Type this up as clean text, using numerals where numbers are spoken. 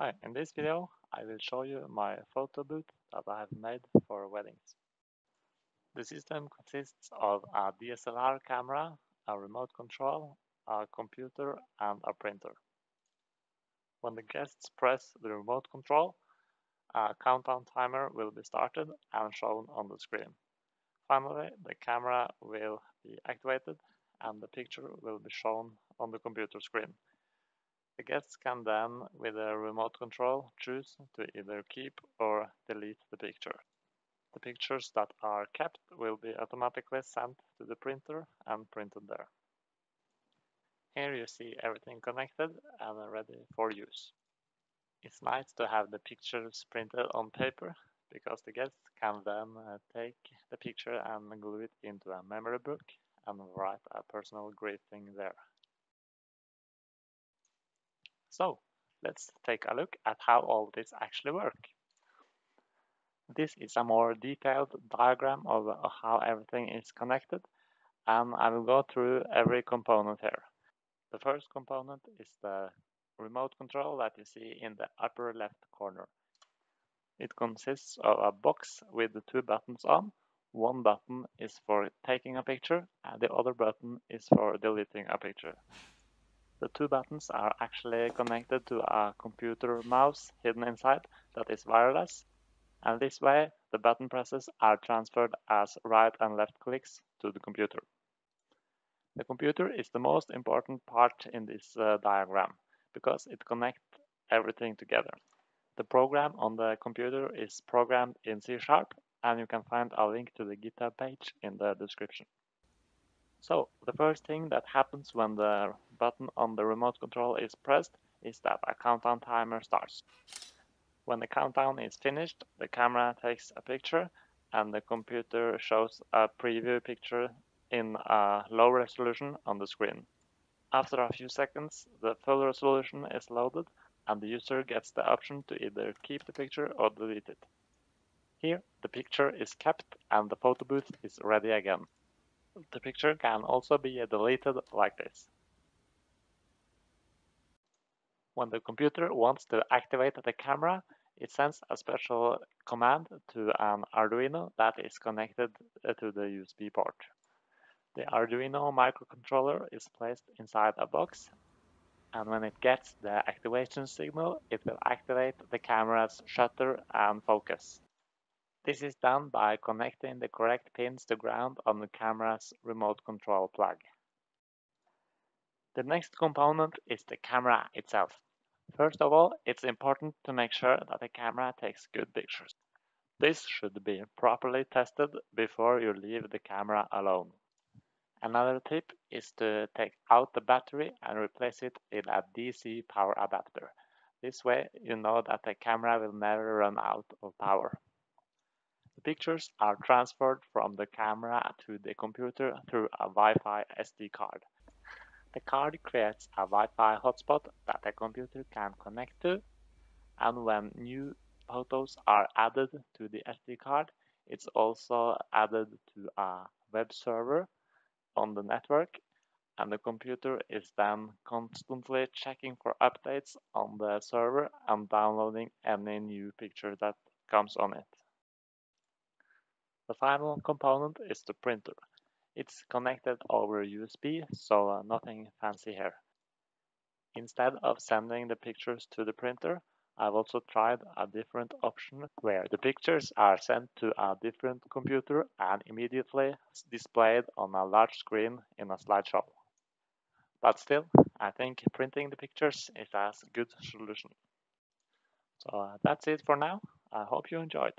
Hi, in this video I will show you my photo booth that I have made for weddings. The system consists of a DSLR camera, a remote control, a computer and a printer. When the guests press the remote control, a countdown timer will be started and shown on the screen. Finally, the camera will be activated and the picture will be shown on the computer screen. The guests can then, with a remote control, choose to either keep or delete the picture. The pictures that are kept will be automatically sent to the printer and printed there. Here you see everything connected and ready for use. It's nice to have the pictures printed on paper because the guests can then take the picture and glue it into a memory book and write a personal greeting there. So, let's take a look at how all this actually works. This is a more detailed diagram of how everything is connected, and I will go through every component here. The first component is the remote control that you see in the upper left corner. It consists of a box with the two buttons on. One button is for taking a picture, and the other button is for deleting a picture. The two buttons are actually connected to a computer mouse hidden inside that is wireless, and this way the button presses are transferred as right and left clicks to the computer. The computer is the most important part in this diagram because it connects everything together. The program on the computer is programmed in C# and you can find a link to the GitHub page in the description. So, the first thing that happens when the button on the remote control is pressed is that a countdown timer starts. When the countdown is finished, the camera takes a picture and the computer shows a preview picture in a low resolution on the screen. After a few seconds, the full resolution is loaded and the user gets the option to either keep the picture or delete it. Here, the picture is kept and the photo booth is ready again. The picture can also be deleted like this. When the computer wants to activate the camera, it sends a special command to an Arduino that is connected to the USB port. The Arduino microcontroller is placed inside a box, and when it gets the activation signal, it will activate the camera's shutter and focus. This is done by connecting the correct pins to ground on the camera's remote control plug. The next component is the camera itself. First of all, it's important to make sure that the camera takes good pictures. This should be properly tested before you leave the camera alone. Another tip is to take out the battery and replace it with a DC power adapter. This way you know that the camera will never run out of power. The pictures are transferred from the camera to the computer through a Wi-Fi SD card. The card creates a Wi-Fi hotspot that the computer can connect to, and when new photos are added to the SD card, it's also added to a web server on the network, and the computer is then constantly checking for updates on the server and downloading any new picture that comes on it. The final component is the printer. It's connected over USB, so nothing fancy here. Instead of sending the pictures to the printer, I've also tried a different option where the pictures are sent to a different computer and immediately displayed on a large screen in a slideshow. But still, I think printing the pictures is a good solution. So that's it for now. I hope you enjoyed.